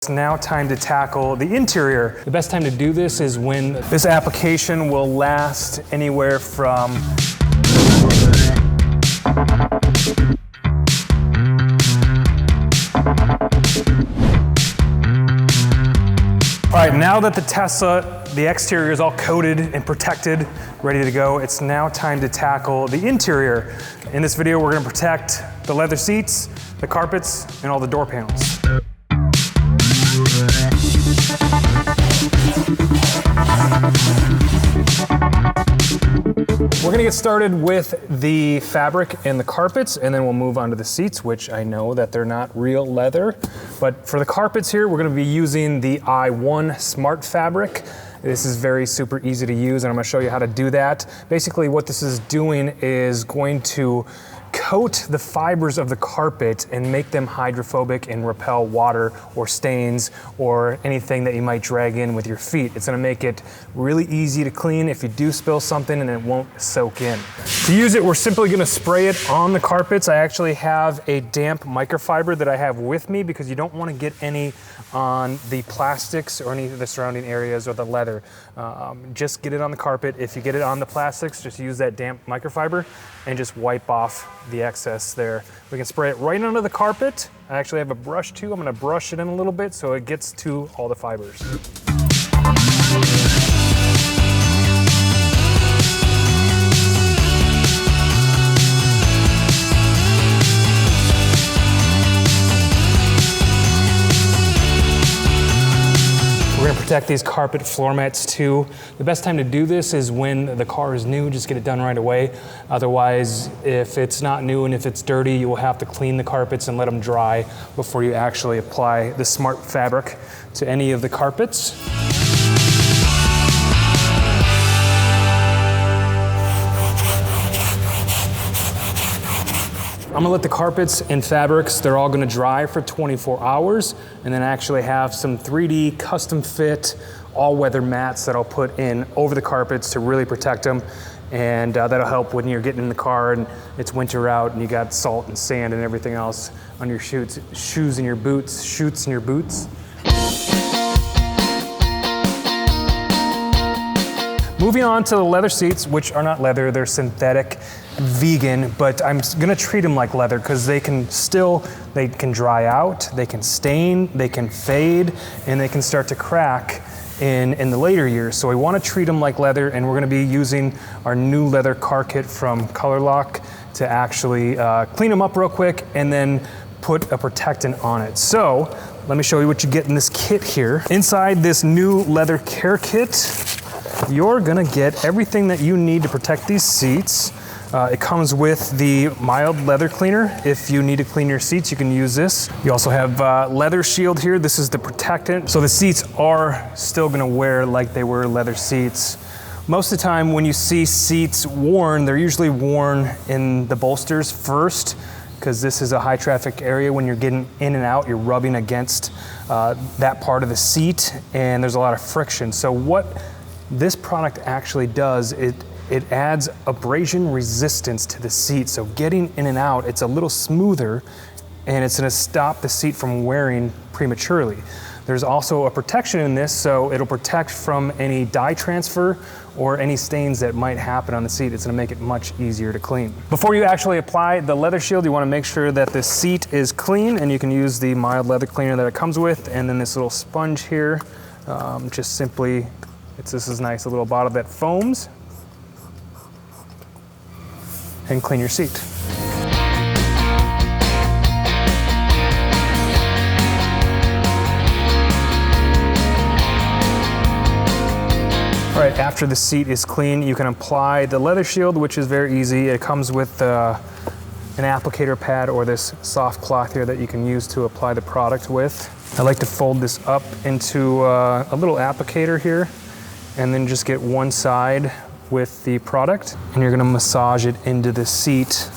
It's now time to tackle the interior. The best time to do this is when this application will last anywhere from All right, now that the Tesla, the exterior is all coated and protected, ready to go, it's now time to tackle the interior. In this video, we're gonna protect the leather seats, the carpets, and all the door panels. We're gonna get started with the fabric and the carpets, and then we'll move on to the seats, which I know that they're not real leather. But for the carpets here, we're gonna be using the i1 Smart Fabric. This is very super easy to use, and I'm gonna show you how to do that. Basically, what this is doing is going to coat the fibers of the carpet and make them hydrophobic and repel water or stains or anything that you might drag in with your feet. It's gonna make it really easy to clean if you do spill something, and it won't soak in. To use it, we're simply gonna spray it on the carpets. I actually have a damp microfiber that I have with me because you don't wanna get any on the plastics or any of the surrounding areas or the leather. Just get it on the carpet. If you get it on the plastics, just use that damp microfiber and just wipe off the excess there. We can spray it right under the carpet. I actually have a brush too. I'm gonna brush it in a little bit so it gets to all the fibers. We're gonna protect these carpet floor mats too. The best time to do this is when the car is new, just get it done right away. Otherwise, if it's not new and if it's dirty, you will have to clean the carpets and let them dry before you actually apply the Smart Fabric to any of the carpets. I'm gonna let the carpets and fabrics, they're all gonna dry for 24 hours, and then actually have some 3D custom fit all-weather mats that I'll put in over the carpets to really protect them. And that'll help when you're getting in the car and it's winter out and you got salt and sand and everything else on your shoes and your boots, chutes and your boots. Moving on to the leather seats, which are not leather, they're synthetic, vegan, but I'm gonna treat them like leather because they can dry out, they can stain, they can fade, and they can start to crack in the later years. So we wanna treat them like leather, and we're gonna be using our new leather car kit from Color Lock to actually clean them up real quick and then put a protectant on it. So let me show you what you get in this kit here. Inside this new leather care kit, you're gonna get everything that you need to protect these seats. It comes with the mild leather cleaner. If you need to clean your seats, you can use this. You also have leather shield here. This is the protectant. So the seats are still gonna wear like they were leather seats. Most of the time when you see seats worn, they're usually worn in the bolsters first, because this is a high traffic area. When you're getting in and out, you're rubbing against that part of the seat, and there's a lot of friction. So what this product actually does, it adds abrasion resistance to the seat. So getting in and out, it's a little smoother, and it's gonna stop the seat from wearing prematurely. There's also a protection in this, so it'll protect from any dye transfer or any stains that might happen on the seat. It's gonna make it much easier to clean. Before you actually apply the leather shield, you wanna make sure that the seat is clean, and you can use the mild leather cleaner that it comes with, and then this little sponge here, just simply, this is nice, a little bottle that foams, and clean your seat. All right, after the seat is clean, you can apply the leather shield, which is very easy. It comes with an applicator pad or this soft cloth here that you can use to apply the product with. I like to fold this up into a little applicator here, and then just get one side with the product, and you're gonna massage it into the seat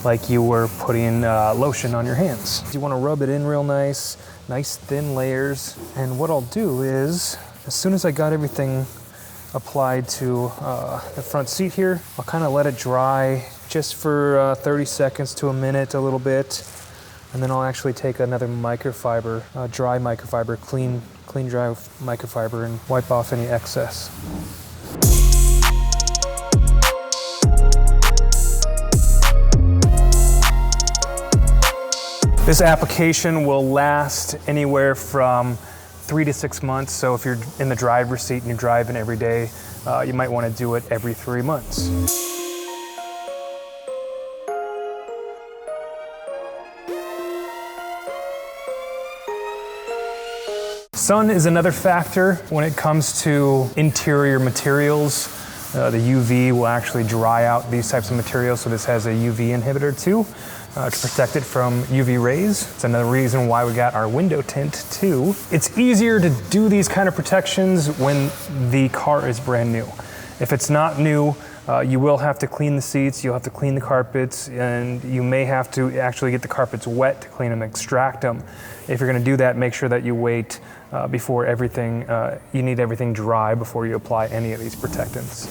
like you were putting lotion on your hands. You wanna rub it in real nice thin layers. And what I'll do is, as soon as I got everything applied to the front seat here, I'll kinda let it dry just for 30 seconds to a minute, a little bit. And then I'll actually take another microfiber, dry microfiber, clean dry microfiber, and wipe off any excess. This application will last anywhere from 3 to 6 months. So if you're in the driver's seat and you're driving every day, you might want to do it every 3 months. Sun is another factor when it comes to interior materials. The UV will actually dry out these types of materials, so this has a UV inhibitor too to protect it from UV rays. It's another reason why we got our window tint too. It's easier to do these kind of protections when the car is brand new. If it's not new, you will have to clean the seats, you'll have to clean the carpets, and you may have to actually get the carpets wet to clean them, extract them. If you're gonna do that, make sure that you wait before everything, you need everything dry before you apply any of these protectants.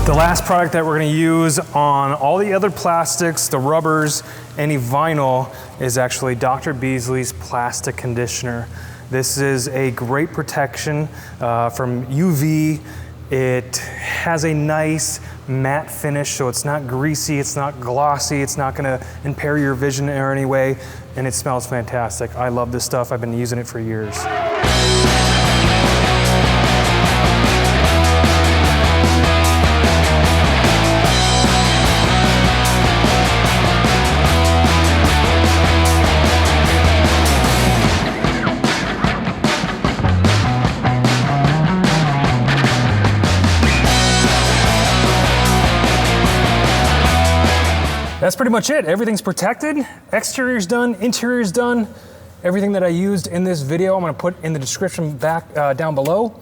The last product that we're going to use on all the other plastics, the rubbers, any vinyl, is actually Dr. Beasley's plastic conditioner. This is a great protection from UV. It has a nice matte finish, so it's not greasy, it's not glossy, it's not going to impair your vision in any way, and it smells fantastic. I love this stuff. I've been using it for years. That's pretty much it. Everything's protected. Exterior's done, interior's done. Everything that I used in this video, I'm gonna put in the description back down below.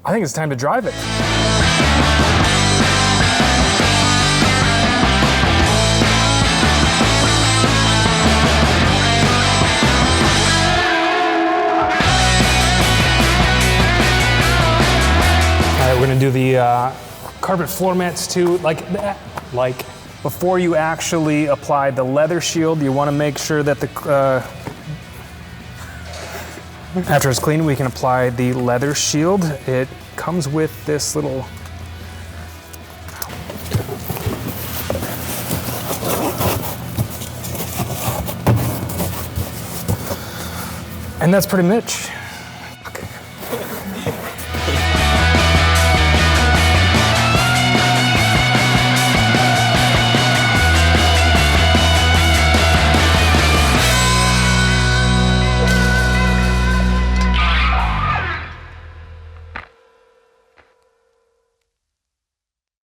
I think it's time to drive it. All right, we're gonna do the carpet floor mats too, like that, before you actually apply the leather shield, you want to make sure that after it's clean, we can apply the leather shield. It comes with this little and that's pretty much